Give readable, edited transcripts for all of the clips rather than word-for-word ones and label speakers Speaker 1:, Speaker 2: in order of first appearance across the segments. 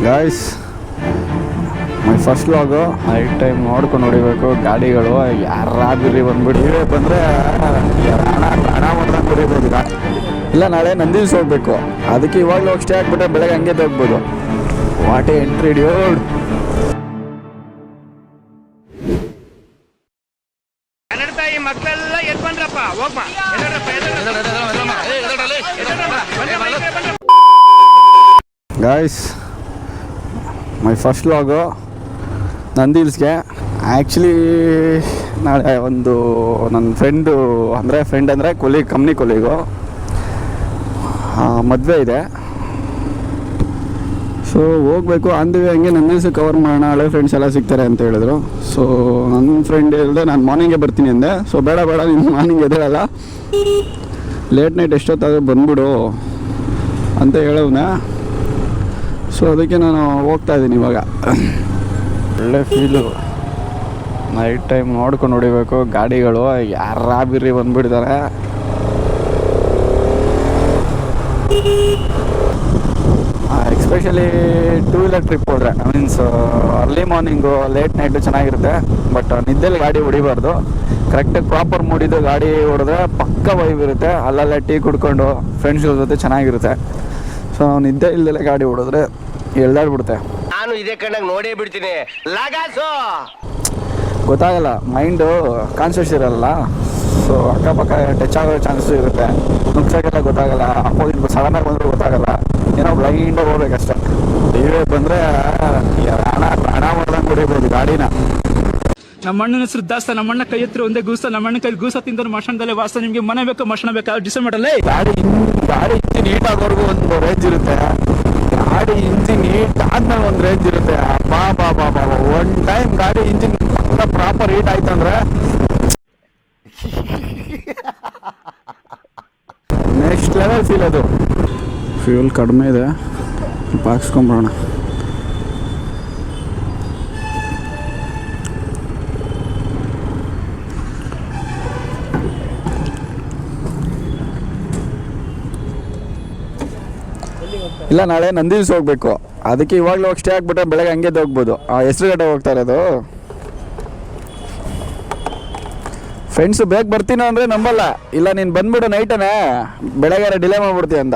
Speaker 1: Guys, my first vlog. Night time ನೋಡ್ಕೊಂಡು ಹೊಡಿಬೇಕು ಗಾಡಿಗಳು. ಯಾರಾಗಿರಿ ಬಂದ್ಬಿಟ್ಟು ಇವೇ ಬಂದರೆ ಹಣ ಮಾಡ್ದಂಗೆ ಹೊಡಿಬೋದು. ಇಲ್ಲ ನಾಳೆ ನಂದಿಲ್ಸ್ ಹೋಗ್ಬೇಕು, ಅದಕ್ಕೆ ಇವಾಗಲೂ ಹೋಗಿ ಸ್ಟೇ ಆಗ್ಬಿಟ್ಟೆ ಬೆಳಗ್ಗೆ ಹಂಗೆ ಹೋಗ್ಬೋದು. What a entry dude.
Speaker 2: ಮಕ್ಕಳೆಲ್ಲ ಎದ್ ಬಂದ್ರಪ್ಪ, ಹೋಗ್ಮಾ.
Speaker 1: ಗಾಯ್ಸ್, ಮೈ ಫಸ್ಟ್ ವ್ಲಾಗು ನಂದಿಲ್ಸ್ಗೆ. ಆ್ಯಕ್ಚುಲಿ ನಾಳೆ ಒಂದು ನನ್ನ ಫ್ರೆಂಡ್ ಅಂದರೆ ಕಂಪ್ನಿ ಕೊಲೀಗು ಮದುವೆ ಇದೆ. ಸೊ ಹೋಗ್ಬೇಕು ಅಂದಿವೆ. ಹಂಗೆ ನಂದಿಲ್ಸ್ ಕವರ್ ಮಾಡೋಣ, ಹಳೆ ಫ್ರೆಂಡ್ಸ್ ಎಲ್ಲ ಸಿಗ್ತಾರೆ ಅಂತ ಹೇಳಿದ್ರು. ಸೊ ನನ್ನ ಫ್ರೆಂಡ್ ಹೇಳಿದೆ ನಾನು ಮಾರ್ನಿಂಗೇ ಬರ್ತೀನಿ ಅಂದೆ. ಸೊ ಬೇಡ ನೀನು ಮಾರ್ನಿಂಗ್ ಎದ್ದೇಳಲ್ಲ, ಲೇಟ್ ನೈಟ್ ಎಷ್ಟೊತ್ತಾದರೂ ಬಂದ್ಬಿಡು ಅಂತ ಹೇಳೋಣ. ಸೊ ಅದಕ್ಕೆ ನಾನು ಹೋಗ್ತಾ ಇದ್ದೀನಿ ಇವಾಗ. ಒಳ್ಳೆ ಫೀಲು. ನೈಟ್ ಟೈಮ್ ನೋಡ್ಕೊಂಡು ಹೊಡಿಬೇಕು ಗಾಡಿಗಳು. ಯಾರಾಬಿರಿ ಬಂದ್ಬಿಡ್ತಾರೆ. ಎಸ್ಪೆಷಲಿ ಟೂ ವೀಲರ್ ಟ್ರಿಪ್ ಹೋದರೆ, means early morning late night ಚೆನ್ನಾಗಿರುತ್ತೆ. ಬಟ್ ನಿದ್ದೆಲ್ಲಿ ಗಾಡಿ ಹೊಡಿಬಾರ್ದು. ಕರೆಕ್ಟಾಗಿ ಪ್ರಾಪರ್ ಮೂಡಿದ್ದು ಗಾಡಿ ಹೊಡೆದ್ರೆ ಪಕ್ಕ ವೈಬ್ ಇರುತ್ತೆ. ಅಲ್ಲಲ್ಲೇ ಟೀ ಕುಡ್ಕೊಂಡು ಫ್ರೆಂಡ್ಸ್ ಜೊತೆ ಚೆನ್ನಾಗಿರುತ್ತೆ. ಸೊ ನಿದ್ದೆ ಇಲ್ದಲೆ ಗಾಡಿ ಹೊಡೆದ್ರೆ ಎಳ್ದಾಡ್ಬಿಡುತ್ತೆ.
Speaker 2: ನಾನು ಇದೇ ಕಣ್ಣಾಗ ನೋಡೇ ಬಿಡ್ತೀನಿ.
Speaker 1: ಗೊತ್ತಾಗಲ್ಲ, ಮೈಂಡು ಕಾನ್ಷಿಯಸ್ ಇರಲ್ಲ. ಸೊ ಅಕ್ಕಪಕ್ಕ ಟಚ್ ಆಗೋ ಚಾನ್ಸಸ್ ಇರುತ್ತೆ. ನುಗ್ಸೋಕ್ಕೆಲ್ಲ ಗೊತ್ತಾಗಲ್ಲ. ಅಪೋಸಿಟ್ ಸಡನ್ನಾಗಿ ಬಂದರೂ ಗೊತ್ತಾಗಲ್ಲ. ಏನೋ ಬ್ಲೈಂಡಾಗಿ ಹೋಗ್ಬೇಕಷ್ಟೆ. ನೀವೇ ಬಂದರೆ ಹಣ ಮಾಡ್ದಂಗೆ ಹೊಡಿಬೋದು ಗಾಡಿನ.
Speaker 3: ನಮ್ಮಣ್ಣನ ಹೆಸರು ದಾಸ್ತ, ನಮ್ಮಣ್ಣ ಕೈ ಹತ್ರ ಒಂದೇ ಗೂಸ, ನಮ್ಮಣ್ಣ ಕೈ ಗೂಸ ತಿಂದ್ರೆ ಮಷಣದಲ್ಲೇ ವಾಸ. ನಿಮ್ಗೆ ಮನೆ ಬೇಕು ಮಷಣ ಬೇಕಾ ಡಿಸೈಡ್ ಮಾಡಲ್ಲ.
Speaker 1: ಗಾಡಿ ಇಂಜಿನ್ ಹೀಟ್ ಆಗೋರ್ಗು ಒಂದು ರೇಂಜ್ ಇರುತ್ತೆ. ಗಾಡಿ ಇಂಜಿನ್ ಹೀಟ್ ಆದ್ಮೇಲೆ ಒಂದು ರೇಂಜ್ ಇರುತ್ತೆ. ಬಾ ಒನ್ ಟೈಮ್ ಗಾಡಿ ಇಂಜಿನ್ ಪ್ರಾಪರ್ ಹೀಟ್ ಆಯ್ತಂದ್ರೆ ನೆಕ್ಸ್ಟ್ ಲೆವೆಲ್ ಫೀಲ್ ಅದು. ಫ್ಯೂಲ್ ಕಡಿಮೆ ಇದೆ, ಹಾಕ್ಸ್ಕೊಂಬರೋಣ. ಇಲ್ಲ ನಾಳೆ ನಂದಿಲ್ಸ್ ಹೋಗ್ಬೇಕು, ಅದಕ್ಕೆ ಇವಾಗಲೂ ಹೋಗಿ ಸ್ಟೇ ಆಗ್ಬಿಟ್ರೆ ಬೆಳಗ್ಗೆ ಹಂಗೆ ಹೋಗ್ಬೋದು. ಹೆಸರುಗಡೆ ಹೋಗ್ತಾ ಇರೋದು. ಫ್ರೆಂಡ್ಸು ಬೇಗ ಬರ್ತೀನೋ ಅಂದರೆ ನಂಬಲ್ಲ. ಇಲ್ಲ ನೀನು ಬಂದ್ಬಿಡು ನೈಟನೇ, ಬೆಳಗ್ಗೆ ಡಿಲೇ ಮಾಡ್ಬಿಡ್ತೀಯ ಅಂದ.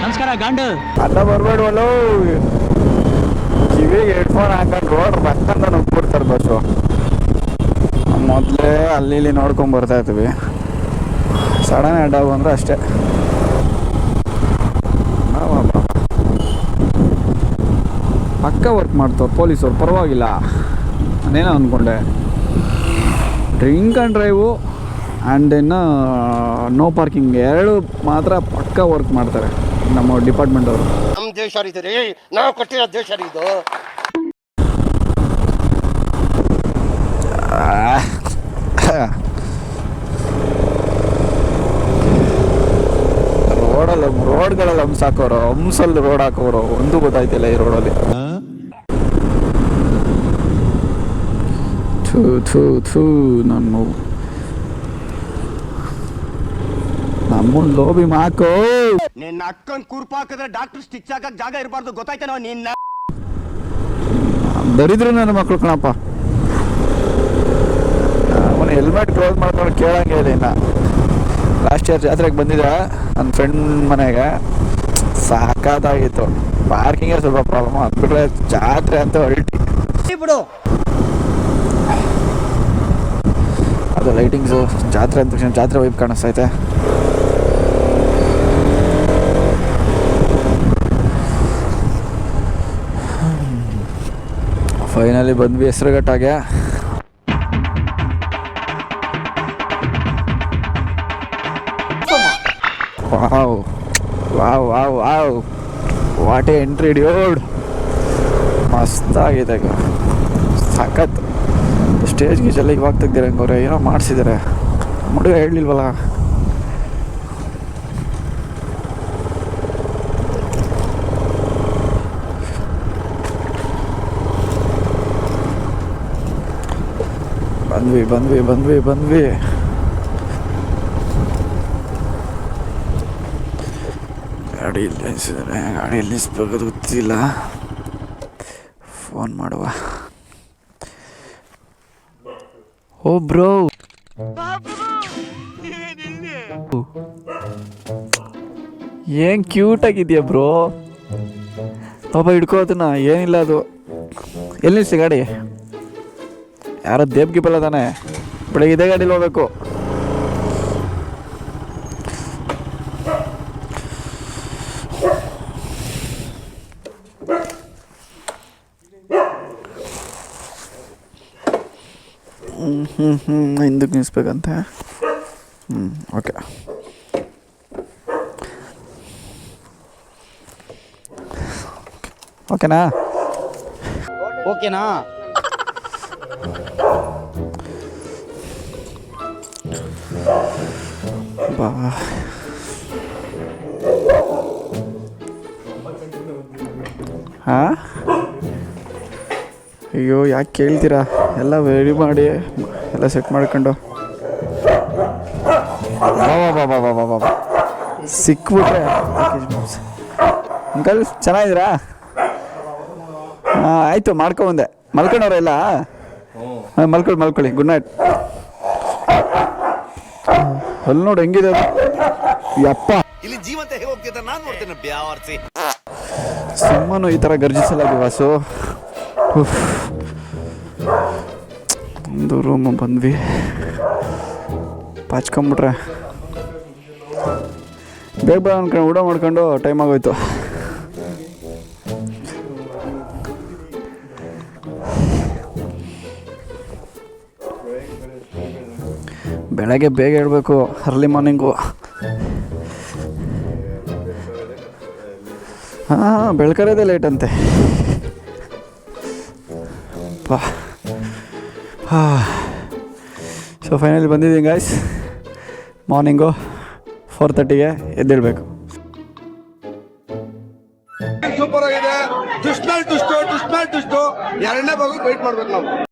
Speaker 3: ನಮಸ್ಕಾರ ಗಾಂಡು.
Speaker 1: ಅಲ್ಲ ಬರ್ಬೇಡವಲ್ಲ, ಕಿವಿಗೆ ಹೆಡ್ಫೋನ್ ಹಾಕೊಂಡು ರೋಡ್ ರಕ್ಕಂತ ನುಗ್ಬಿಡ್ತಾರೆ ಬಸ್ಸು. ಮೊದಲೇ ಅಲ್ಲಿ ಇಲ್ಲಿ ನೋಡ್ಕೊಂಡು ಬರ್ತಾ ಇರ್ತೀವಿ. ಸಡನ್ ಅಡ್ಡ ಬಂದರೆ ಅಷ್ಟೇ. ಪಕ್ಕ ವರ್ಕ್ ಮಾಡ್ತವ್ರು ಪೊಲೀಸವ್ರು, ಪರವಾಗಿಲ್ಲ. ನಾನೇನೋ ಅಂದ್ಕೊಂಡೆ ಡ್ರಿಂಕ್ ಆ್ಯಂಡ್ ಡ್ರೈವು ಆ್ಯಂಡ್ ಇನ್ನು ನೋ ಪಾರ್ಕಿಂಗ್ ಎರಡು ಮಾತ್ರ ಪಕ್ಕ ವರ್ಕ್ ಮಾಡ್ತಾರೆ ನಮ್ಮ ಡಿಪಾರ್ಟ್ಮೆಂಟ್ ಅವರು.
Speaker 2: ನಮ್ಮ ದೇಶ ರೀ, ನಾವು ಕೊಟ್ಟಿರೋ ದೇಶ ಇದು. ರೋಡ್ಗಳಲ್ಲಿ ಹಂಸ ಹಾಕೋರು, ಹಂಸಲ್ಲಿ ರೋಡ್ ಹಾಕೋರು, ಒಂದು ಗೊತ್ತಾಯ್ತಿಲ್ಲ ಈ ರೋಡಲ್ಲಿ. ನಮ್ಮನ್ ಲೋಬಿ ಮಾಕೋ. ನಿನ್ನ ಅಕ್ಕನ್ ಕೂರ್ಪ ಹಾಕಿದ್ರೆ ಡಾಕ್ಟರ್ ಸ್ಟಿಚ್ ಹಾಕಕ್ ಜಾಗ ಇರಬಾರ್ದು, ಗೊತ್ತಾಯ್ತೇನೋ ನಿನ್ನ.
Speaker 1: ದರಿದ್ರು ನನ್ನ ಮಕ್ಳು ಕಣಪ್ಪ. ಅವನು ಹೆಲ್ಮೆಟ್ ಕ್ಲೋಸ್ ಮಾಡ್ಕೊಂಡು ಕೇಳಂಗೆ ಇಲ್ಲ. ಇನ್ನು ಲಾಸ್ಟ್ ಇಯರ್ ಜಾತ್ರೆಗೆ ಬಂದಿದ್ದೆ ನನ್ನ ಫ್ರೆಂಡ್ ಮನೆಗೆ, ಸಾಕಾದಾಗಿತ್ತು. ಪಾರ್ಕಿಂಗೇ ಸ್ವಲ್ಪ ಪ್ರಾಬ್ಲಮ್, ಅಂದ್ಬಿಟ್ರೆ ಜಾತ್ರೆ ಅಂತ ಹೊರಟಿ
Speaker 2: ಬಿಡು.
Speaker 1: ಅದು ಲೈಟಿಂಗ್ಸು ಜಾತ್ರೆ ಅಂದ ತಕ್ಷಣ ಜಾತ್ರೆ ವೈಬ್ ಕಾಣಿಸ್ತೈತೆ. ಫೈನಲಿ ಬಂದ್ವಿ ಹೆಸರುಘಟ್ಟಾಗೆ. Wow what a entry dude. ಮಸ್ತಾಗಿದೆ, ಸಖತ್. ಸ್ಟೇಜ್ ಗೀಜೆಲ್ಲ ಇವಾಗ ತೆಗ್ದಿರಂಗೆ ಅವ್ರೆ, ಏನೋ ಮಾಡಿಸಿದ್ದಾರೆ. ಹುಡುಗ ಹೇಳಲಿಲ್ವಲ್ಲ. ಬಂದ್ವಿ ಗಾಡಿ ಇಲ್ಲಿ ನಿಲ್ಸಿದ್ದಾರೆ, ಗಾಡಿಯಲ್ಲಿ ನಿಲ್ಲಿಸ್ಬೇಕು ಗೊತ್ತಿಲ್ಲ. ಫೋನ್ ಮಾಡುವ. ಓ ಬ್ರೋ, ಏನು ಕ್ಯೂಟಾಗಿದೆಯಾ ಬ್ರೋ. ಪಾಪ ಹಿಡ್ಕೋದನ್ನ, ಏನಿಲ್ಲ ಅದು. ಎಲ್ಲಿ ನಿಲ್ಸಿ ಗಾಡಿ? ಯಾರೋ ದೇಬ್ಗೆ ಬಲ್ಲ ತಾನೆ, ಬೆಳಗ್ಗೆ ಇದೇ ಗಾಡೀಲಿ ಹೋಗ್ಬೇಕು. ಹಿಂದಕ್ಕೆ ನಿಲ್ಲಿಸ್ಬೇಕಂತೆ. ಓಕೆ. ಓಕೆನಾ?
Speaker 2: ಓಕೆನಾ?
Speaker 1: ಬಾ. ಹಾಂ, ಅಯ್ಯೋ ಯಾಕೆ ಕೇಳ್ತೀರಾ? ಎಲ್ಲ ರೆಡಿ ಮಾಡಿ ಎಲ್ಲ ಸೆಟ್ ಮಾಡ್ಕೊಂಡು ಬಾ ಸಿಕ್ಬಿಟ್ರೆ. ಅಂಕಲ್ ಚೆನ್ನಾಗಿದ್ದೀರಾ? ಹಾಂ ಆಯಿತು, ಮಾಡ್ಕೊಂಬಂದೆ. ಮಲ್ಕೊಂಡವ್ರ ಎಲ್ಲ? ಹಾಂ ಮಲ್ಕೊಳ್ಳಿ. Good night. ಅಲ್ಲಿ ನೋಡಿ ಹೆಂಗಿದೆ ಅದು. ಯಪ್ಪ,
Speaker 2: ಇಲ್ಲಿ ಜೀವಂತ ಹೇಗೆ ಹೋಗ್ತಿದ್ದ ನಾನು ನೋಡ್ತೇನೆ ಬ್ಯಾವರ್ಸಿ.
Speaker 1: ಸುಮ್ಮನು ಈ ಥರ ಗರ್ಜಿಸಲ್ಲ ವಾಸು. ಒಂದು ರೂಮ್ ಬಂದ್ವಿ, ಪಾಚ್ಕೊಂಬಿಟ್ರೆ ಬೇಗ ಬೇಗ ಅನ್ಕೊಂಡು ಊಟ ಮಾಡ್ಕೊಂಡು ಟೈಮ್ ಆಗೋಯ್ತು. ಬೆಳಗ್ಗೆ ಬೇಗ ಹೇಳ್ಬೇಕು, ಅರ್ಲಿ ಮಾರ್ನಿಂಗು. ಹಾಂ, ಬೆಳ್ಕರೋದೇ ಲೇಟ್ ಅಂತೆ. ಸೊ ಫೈನಲಿ ಬಂದಿದ್ದೀನಿ ಗಾಯ್ಸ್. ಮಾರ್ನಿಂಗು 4:30ಗೆ ಎದ್ದೇಳಬೇಕು.
Speaker 4: ಸೂಪರ್ ಆಗಿದೆ. ಟುಸ್ಟ್ ಎರಡನೇ ಭಾಗ ವೆಯ್ಟ್ ಮಾಡ್ಬೇಕು ನಾವು.